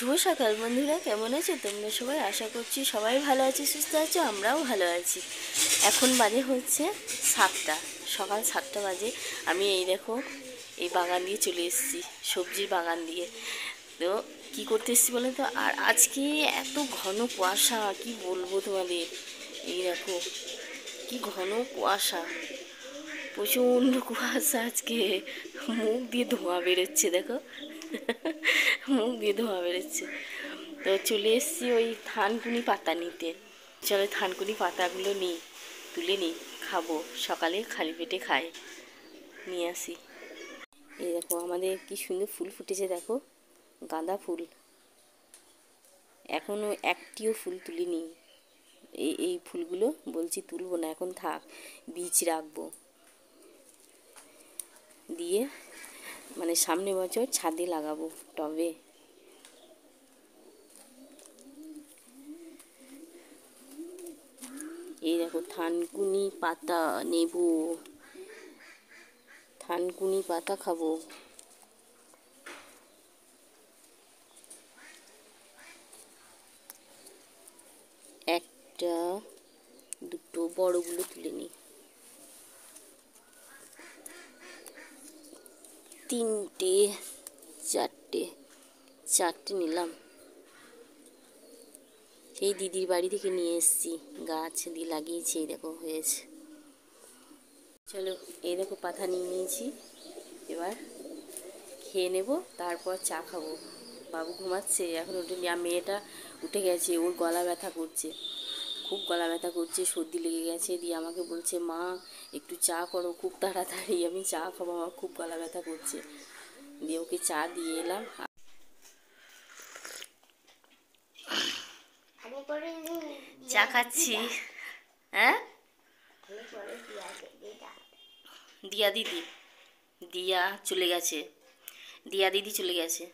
শুভ সকাল বন্ধুরা, কেমন আছো তোমরা সবাই? আশা করছি সবাই ভালো আছো, সুস্থ আছো, আমরাও ভালো আছি। এখন বাজে হচ্ছে 7টা, সকাল 7টা বাজে। আমি এই দেখো এই বাগান দিয়ে চলে এসেছি, সবজির বাগান দিয়ে। তো কী করতে এসেছি বলো তো? আর আজকে এত ঘন কুয়াশা, কি বলবো তোমাদের। এই দেখো কি ঘন কুয়াশা, প্রচণ্ড কুয়াশা আজকে। মুখ দিয়ে ধোঁয়া বেরোচ্ছে, দেখো মুখ দিয়ে ধোঁয়া বেরোচ্ছে। তো চলে এসেছি ওই থানকুনি পাতা নিতে। চলো থানকুনি পাতাগুলো নিই, তুলে নিই, খাবো, সকালে খালি পেটে খাই। নিয়ে আসি। এই দেখো আমাদের কি সুন্দর ফুল ফুটেছে, দেখো গাঁদা ফুল। এখনও একটিও ফুল তুলিনি। এই ফুলগুলো বলছি তুলবো না, এখন থাক, বীজ রাখবো, দিয়ে মানে সামনে বছর ছাদে লাগাবো, টবে। এই দেখো থানকুনি পাতা নেব, থানকুনি পাতা খাবো। একটা দুটো বড়গুলো তুলে নিই, তিনটে চারটে নিলাম। সেই দিদির বাড়ি থেকে নিয়ে এসেছি, গাছ দিয়ে লাগিয়েছি, এই দেখো হয়েছে। চলো এই দেখো পাতা নিয়ে নিয়েছি, এবার খেয়ে নেব, তারপর চা খাবো। বাবু ঘুমাচ্ছে, এখন উঠেনি। আর মেয়েটা উঠে গেছে, ওর গলা ব্যথা করছে, খুব গলা ব্যথা করছে, সর্দি লেগে গেছে। দিয়ে আমাকে বলছে, মা একটু চা করো খুব তাড়াতাড়ি, আমি চা খাবো, আমার খুব গলা ব্যথা করছে। দিয়ে ওকে চা দিয়ে এলাম। চা খাচ্ছি। হ্যাঁ, দিয়া চলে গেছে, দিয়া দিদি চলে গেছে।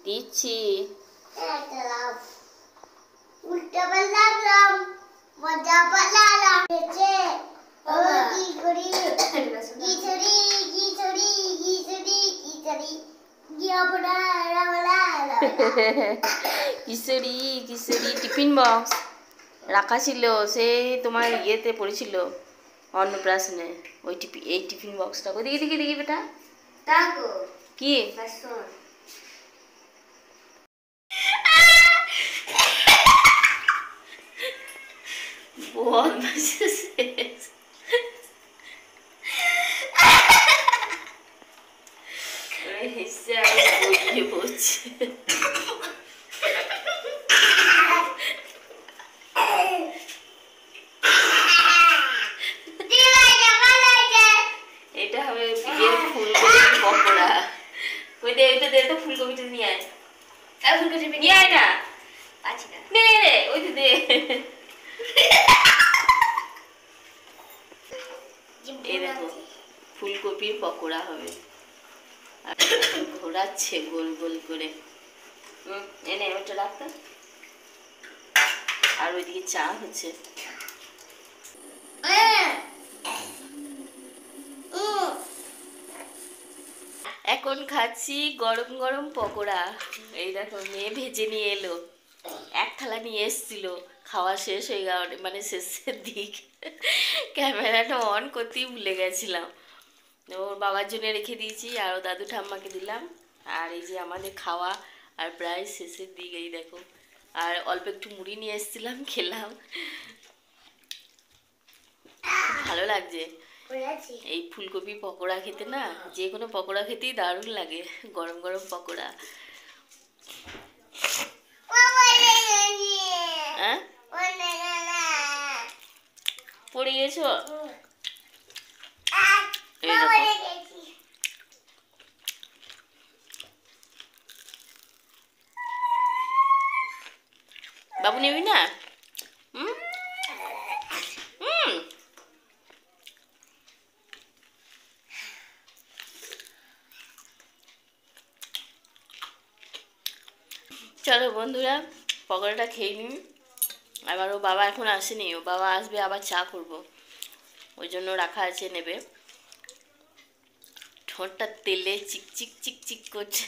দিচ্ছি। কিশোরী কিশোরী টিফিন বক্স রাখা ছিল, সেই তোমার ইয়েতে পড়েছিল অন্নপ্রাশনে। ওই এই টিফিন বক্সটা দেখি দেখি দেখি বেটা, কি বদমাশ শেষ। হেসে আমি গড়িয়ে পড়ছি। এটা হবে বিয়ের ফুলকপির পকোড়া। ওই দে ওইটা দে তো, ফুলকপিটা নিয়ে আয়। ফুলকপি নিয়ে আয় না, পাচ্ছি না, দে ওই তো দে। এই দেখো ফুলকপির পকোড়া হবে, ঘোরাচ্ছে গোল গোল করে। এনে ওটা রাখতে। আর ওইদিকে চা হচ্ছে। এখন খাচ্ছি গরম গরম পকোড়া। এই দেখো মেয়ে ভেজে নিয়ে এলো, এক থালা নিয়ে এসেছিল, খাওয়া শেষ হয়ে গেল, মানে শেষের দিক ক্যামেরাটা অন করতেই ভুলে গেছিলাম। ওর বাবার জন্য রেখে দিয়েছি, আর ও দাদু ঠাম্মাকে দিলাম। আর এই যে আমাদের খাওয়া আর প্রায় শেষের দিক। এই দেখো, আর অল্প একটু মুড়ি নিয়ে এসেছিলাম, খেলাম। ভালো লাগছে এই ফুলকপি পকোড়া খেতে, না যে কোনো পকোড়া খেতেই দারুণ লাগে, গরম গরম পকোড়া। হ্যাঁ পড়ে গেছো? এই দেখো বাবু নেবি না? হুম হুম চলো বন্ধুরা, পকোড়াটা খেয়ে নিই। আবার ও বাবা এখন আসেনি, ও বাবা আসবে আবার চা করব, ওই জন্য রাখা আছে, নেবে। ঠোঁটটা তেলে চিকচিক চিকচিক করছে।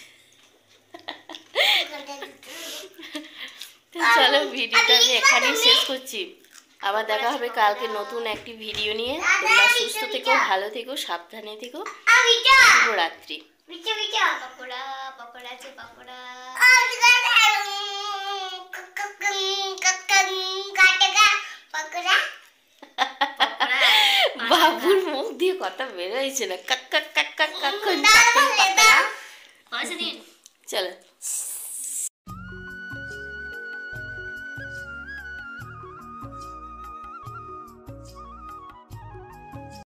চলো ভিডিওটা আমি এখানেই শেষ করছি। আবার দেখা হবে কালকে নতুন একটি ভিডিও নিয়ে। তোমরা সুস্থ থেকো, ভালো থেকো, সাবধানে থেকো। শুভরাত্রি। বাবুর মুখ দিয়ে কথা বেরোয়ছে না, কাক কাক কাক কাক কাক। চলো।